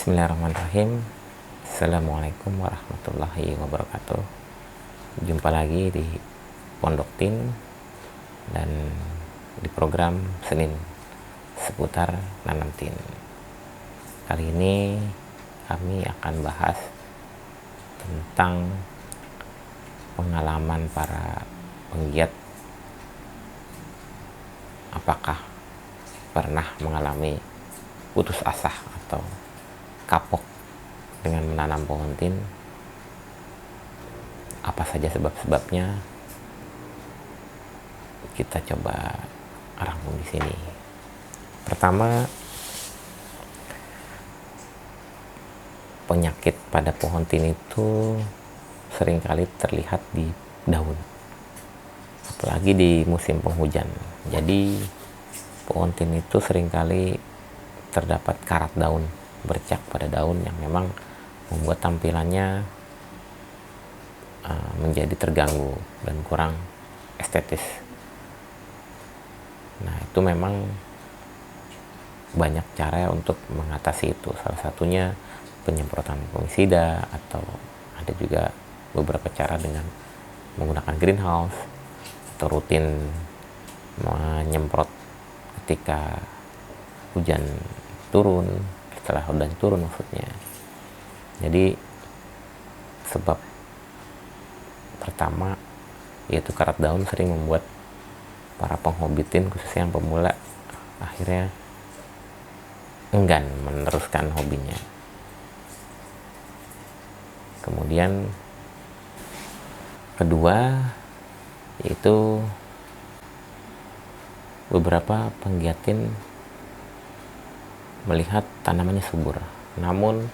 Bismillahirrahmanirrahim. Assalamualaikum warahmatullahi wabarakatuh. Jumpa lagi di Pondok Tin dan di program Senin seputar nanam tin. Kali ini kami akan bahas tentang pengalaman para penggiat, apakah pernah mengalami putus asa atau kapok dengan menanam pohon tin, apa saja sebab-sebabnya, kita coba rangkum di sini. Pertama, penyakit pada pohon tin itu seringkali terlihat di daun, apalagi di musim penghujan. Jadi pohon tin itu seringkali terdapat karat daun, bercak pada daun yang memang membuat tampilannya menjadi terganggu dan kurang estetis. Nah, itu memang banyak cara untuk mengatasi itu. Salah satunya penyemprotan fungisida, atau ada juga beberapa cara dengan menggunakan greenhouse, atau rutin menyemprot ketika hujan turun, setelah hujan turun maksudnya. Jadi sebab pertama yaitu karat daun sering membuat para penghobi tin, khususnya yang pemula, akhirnya enggan meneruskan hobinya. Kemudian kedua yaitu beberapa penggiat tin melihat tanamannya subur, namun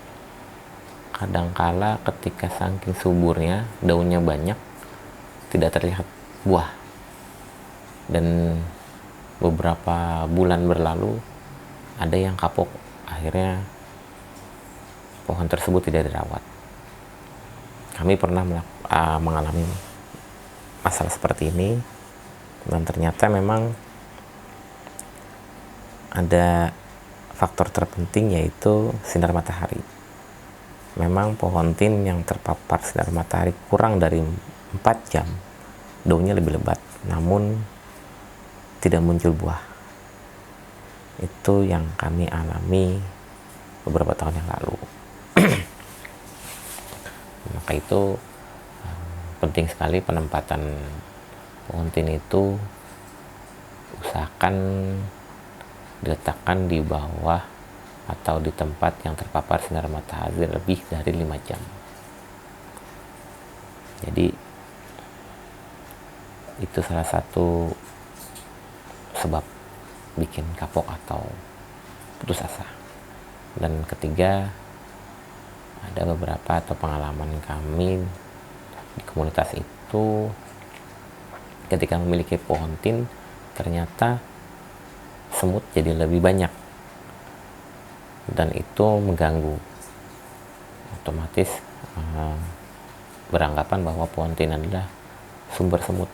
kadangkala ketika saking suburnya daunnya banyak, tidak terlihat buah, dan beberapa bulan berlalu ada yang kapok, akhirnya pohon tersebut tidak dirawat. Kami pernah mengalami masalah seperti ini, dan ternyata memang ada faktor terpenting, yaitu sinar matahari. Memang pohon tin yang terpapar sinar matahari kurang dari 4 jam, daunnya lebih lebat, namun tidak muncul buah. Itu yang kami alami beberapa tahun yang lalu. Maka itu penting sekali penempatan pohon tin itu, usahakan diletakkan di bawah atau di tempat yang terpapar sinar matahari lebih dari 5 jam. Jadi itu salah satu sebab bikin kapok atau putus asa. Dan ketiga, ada beberapa atau pengalaman kami di komunitas itu, ketika memiliki pohon tin ternyata semut jadi lebih banyak, dan itu mengganggu. Otomatis beranggapan bahwa pohon tin adalah sumber semut,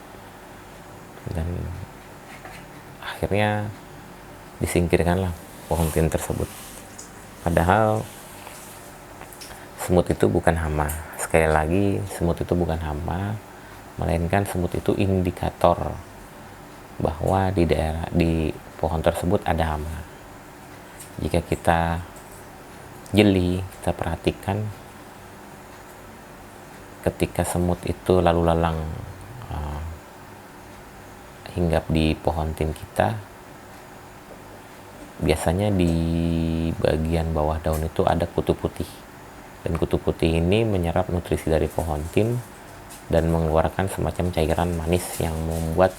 dan akhirnya disingkirkanlah pohon tin tersebut. Padahal semut itu bukan hama. Sekali lagi, semut itu bukan hama, melainkan semut itu indikator bahwa di pohon tersebut ada hama. Jika kita jeli, kita perhatikan, ketika semut itu lalu lalang hinggap di pohon tin kita, biasanya di bagian bawah daun itu ada kutu putih, dan kutu putih ini menyerap nutrisi dari pohon tin dan mengeluarkan semacam cairan manis yang membuat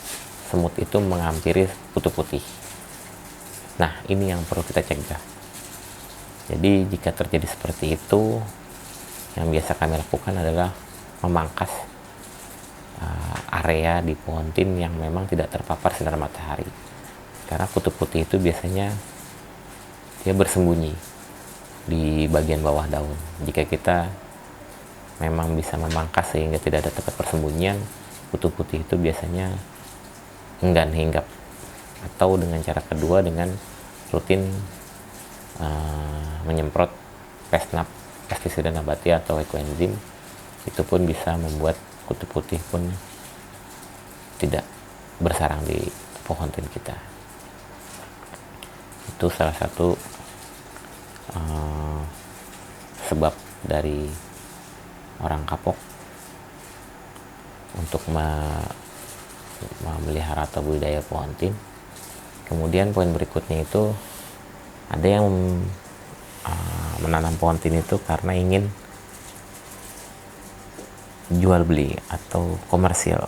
semut itu menghampiri kutu putih. Nah, ini yang perlu kita cegah. Jadi jika terjadi seperti itu, yang biasa kami lakukan adalah memangkas area di pohon tin yang memang tidak terpapar sinar matahari. Karena kutu putih itu biasanya dia bersembunyi di bagian bawah daun. Jika kita memang bisa memangkas sehingga tidak ada tempat persembunyian, kutu putih itu biasanya enggan hinggap. Atau dengan cara kedua, dengan rutin menyemprot PESNAP, pestisida nabati atau ekoenzim, itu pun bisa membuat kutu putih pun tidak bersarang di pohon tin kita. Itu salah satu sebab dari orang kapok untuk memelihara atau budidaya pohon tin. Kemudian poin berikutnya itu ada yang menanam pohon tin itu karena ingin jual beli atau komersil.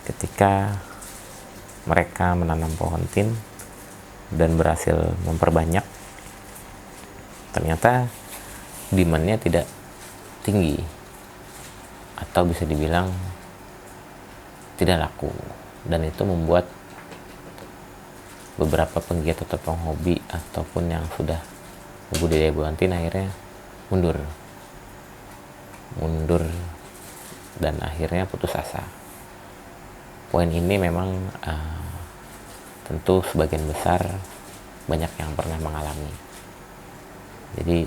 Ketika mereka menanam pohon tin dan berhasil memperbanyak, ternyata demand-nya tidak tinggi atau bisa dibilang tidak laku, dan itu membuat beberapa penggiat atau penghobi ataupun yang sudah budidaya pohon tin akhirnya mundur dan akhirnya putus asa. Poin ini memang tentu sebagian besar banyak yang pernah mengalami. Jadi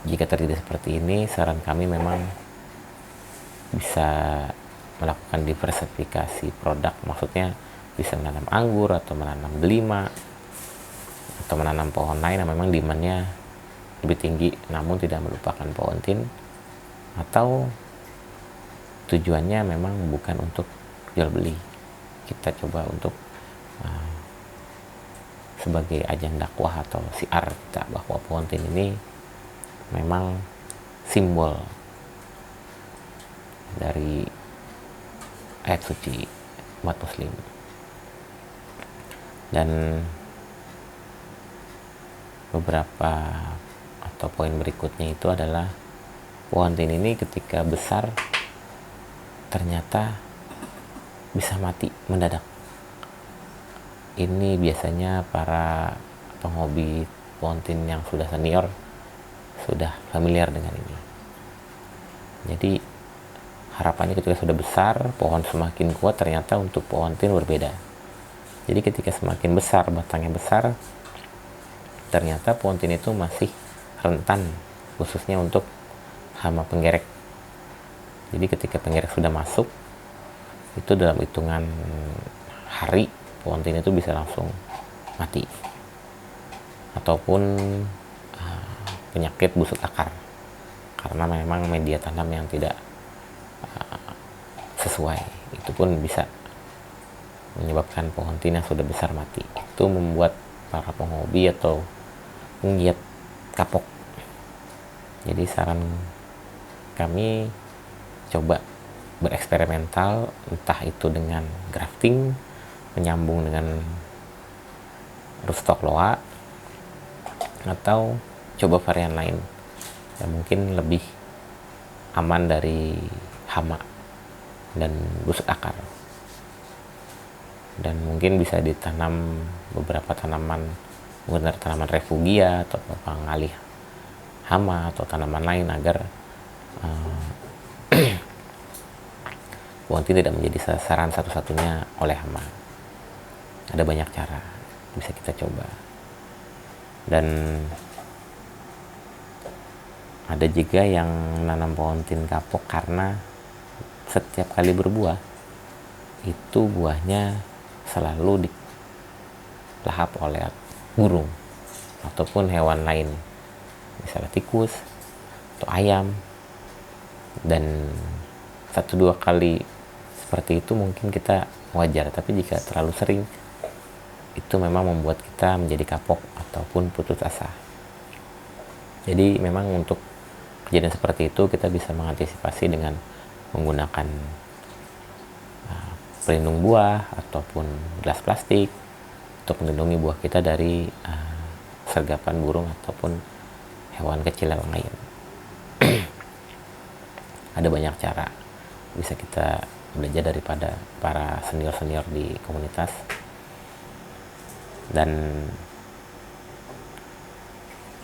jika terjadi seperti ini, saran kami memang bisa melakukan diversifikasi produk, maksudnya bisa menanam anggur atau menanam delima atau menanam pohon lain yang memang demand-nya lebih tinggi namun tidak melupakan pohon tin, atau tujuannya memang bukan untuk jual beli. Kita coba untuk sebagai ajang dakwah atau siar kita bahwa pohon tin ini memang simbol dari ayat suci umat muslim. Dan beberapa atau poin berikutnya itu adalah pohon tin ini ketika besar ternyata bisa mati mendadak. Ini biasanya para penghobi pohon tin yang sudah senior sudah familiar dengan ini. Jadi harapannya ketika sudah besar, pohon semakin kuat, ternyata untuk pohon tin berbeda. Jadi ketika semakin besar, batangnya besar, ternyata pohon tin itu masih rentan khususnya untuk hama penggerek. Jadi ketika penggerek sudah masuk, itu dalam hitungan hari pohon tin itu bisa langsung mati, ataupun penyakit busuk akar karena memang media tanam yang tidak sesuai, itu pun bisa menyebabkan pohon tin yang sudah besar mati. Itu membuat para penghobi atau penggiat kapok. Jadi saran kami, coba bereksperimental, entah itu dengan grafting, menyambung dengan rootstock loa, atau coba varian lain yang mungkin lebih aman dari hama dan busuk akar. Dan mungkin bisa ditanam beberapa tanaman, menggunakan tanaman refugia atau pengalih hama atau tanaman lain agar pohon tin tidak menjadi sasaran satu-satunya oleh hama. Ada banyak cara bisa kita coba. Dan ada juga yang menanam pohon tin kapok karena setiap kali berbuah itu buahnya selalu dilahap oleh burung ataupun hewan lain, misalnya tikus atau ayam. Dan 1-2 kali seperti itu mungkin kita wajar, tapi jika terlalu sering itu memang membuat kita menjadi kapok ataupun putus asa. Jadi memang untuk kejadian seperti itu kita bisa mengantisipasi dengan menggunakan pelindung buah ataupun gelas plastik untuk melindungi buah kita dari sergapan burung ataupun hewan kecil yang lain. Ada banyak cara bisa kita belajar daripada para senior-senior di komunitas. Dan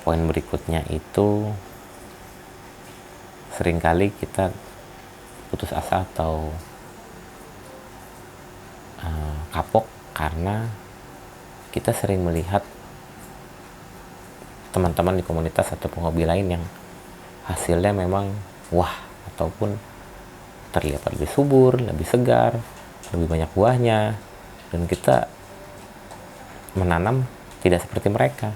poin berikutnya itu seringkali kita putus asa atau kapok karena kita sering melihat teman-teman di komunitas atau penghobi lain yang hasilnya memang wah, ataupun terlihat lebih subur, lebih segar, lebih banyak buahnya, dan kita menanam tidak seperti mereka.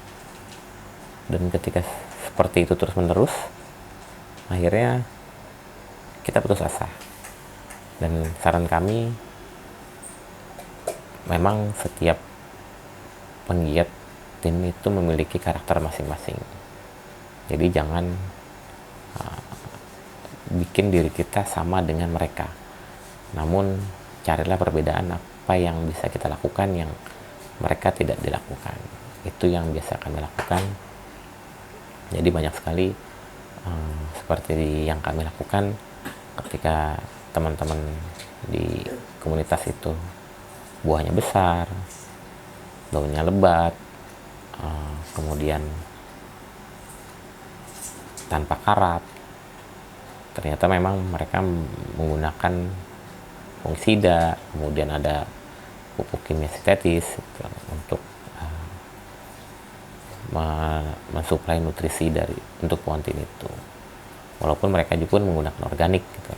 Dan ketika seperti itu terus menerus, akhirnya kita putus asa. Dan saran kami, memang setiap penggiat tim itu memiliki karakter masing-masing. Jadi jangan bikin diri kita sama dengan mereka. Namun carilah perbedaan apa yang bisa kita lakukan yang mereka tidak dilakukan. Itu yang biasa kami lakukan. Jadi banyak sekali seperti yang kami lakukan ketika teman-teman di komunitas itu buahnya besar, daunnya lebat, kemudian tanpa karat. Ternyata memang mereka menggunakan fungisida, kemudian ada pupuk kimia sintetis untuk mensuplai nutrisi untuk pohon tin itu. Walaupun mereka juga menggunakan organik gitu.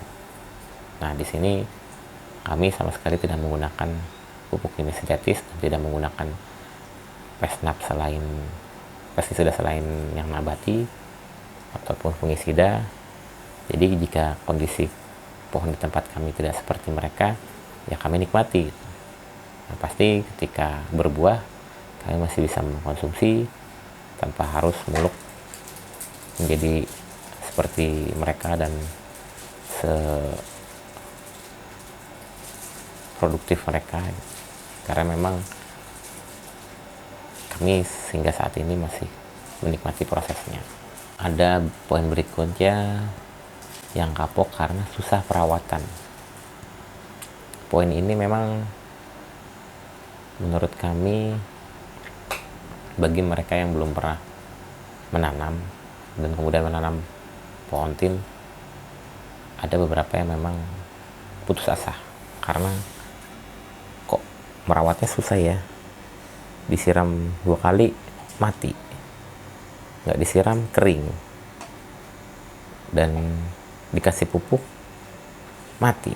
Nah, di sini kami sama sekali tidak menggunakan pupuk kimia sintetis dan tidak menggunakan pestisida selain yang nabati ataupun fungisida. Jadi jika kondisi pohon di tempat kami tidak seperti mereka, ya kami nikmati. Nah, pasti ketika berbuah kami masih bisa mengkonsumsi tanpa harus muluk menjadi seperti mereka dan seproduktif mereka, karena memang kami hingga saat ini masih menikmati prosesnya. Ada poin berikutnya yang kapok karena susah perawatan. Poin ini memang menurut kami bagi mereka yang belum pernah menanam dan kemudian menanam pohon tin, ada beberapa yang memang putus asa karena kok merawatnya susah ya, disiram 2 kali mati, nggak disiram kering, dan dikasih pupuk mati.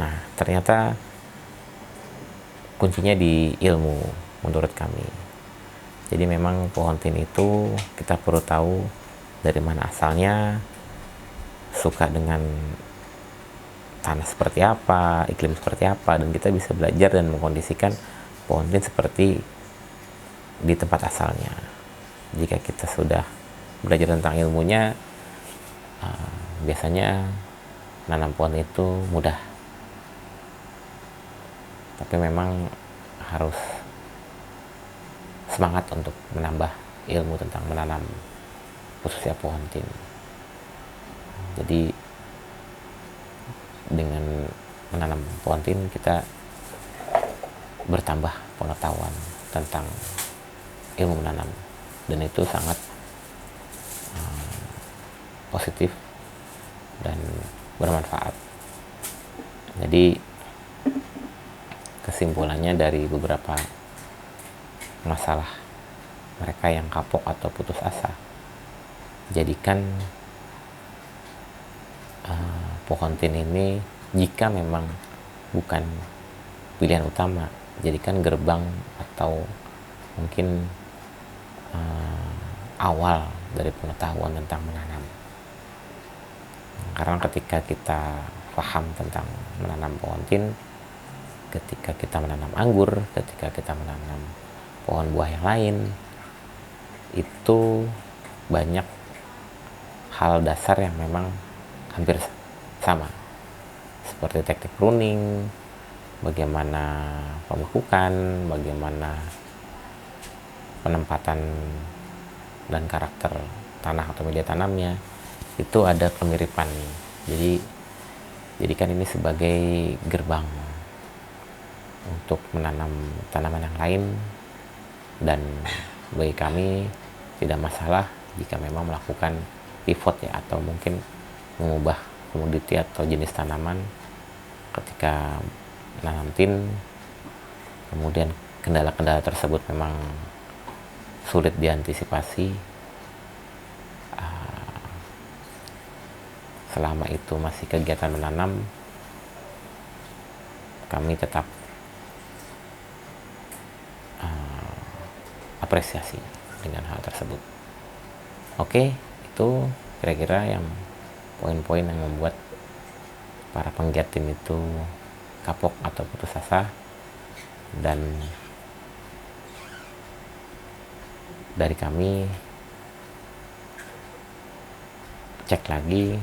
Nah, ternyata kuncinya di ilmu menurut kami. Jadi memang pohon tin itu kita perlu tahu dari mana asalnya, suka dengan tanah seperti apa, iklim seperti apa, dan kita bisa belajar dan mengkondisikan pohon tin seperti di tempat asalnya. Jika kita sudah belajar tentang ilmunya, biasanya menanam pohon itu mudah. Tapi memang harus semangat untuk menambah ilmu tentang menanam, khususnya pohon tin. Jadi dengan menanam pohon tin kita bertambah pengetahuan tentang ilmu menanam, dan itu sangat positif dan bermanfaat. Jadi kesimpulannya dari beberapa masalah mereka yang kapok atau putus asa, jadikan pohon tin ini, jika memang bukan pilihan utama, jadikan gerbang atau mungkin awal dari pengetahuan tentang menanam. Karena ketika kita paham tentang menanam pohon tin, ketika kita menanam anggur, ketika kita menanam pohon buah yang lain, itu banyak hal dasar yang memang hampir sama, seperti teknik pruning, bagaimana pemupukan, bagaimana penempatan dan karakter tanah atau media tanamnya, itu ada kemiripan. Jadi jadikan ini sebagai gerbang untuk menanam tanaman yang lain, dan bagi kami tidak masalah jika memang melakukan pivot ya, atau mungkin mengubah komoditi atau jenis tanaman ketika menanam tin, kemudian kendala-kendala tersebut memang sulit diantisipasi, selama itu masih kegiatan menanam, kami tetap apresiasi dengan hal tersebut. Oke, itu kira-kira yang poin-poin yang membuat para penggiat tim itu kapok atau putus asa. Dan dari kami cek lagi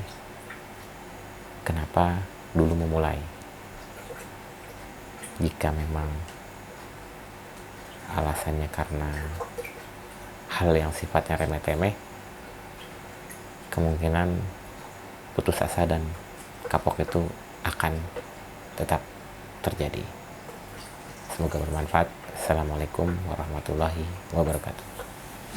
kenapa dulu memulai. Jika memang alasannya karena hal yang sifatnya remeh-temeh, kemungkinan putus asa dan kapok itu akan tetap terjadi. Semoga bermanfaat. Assalamualaikum warahmatullahi wabarakatuh.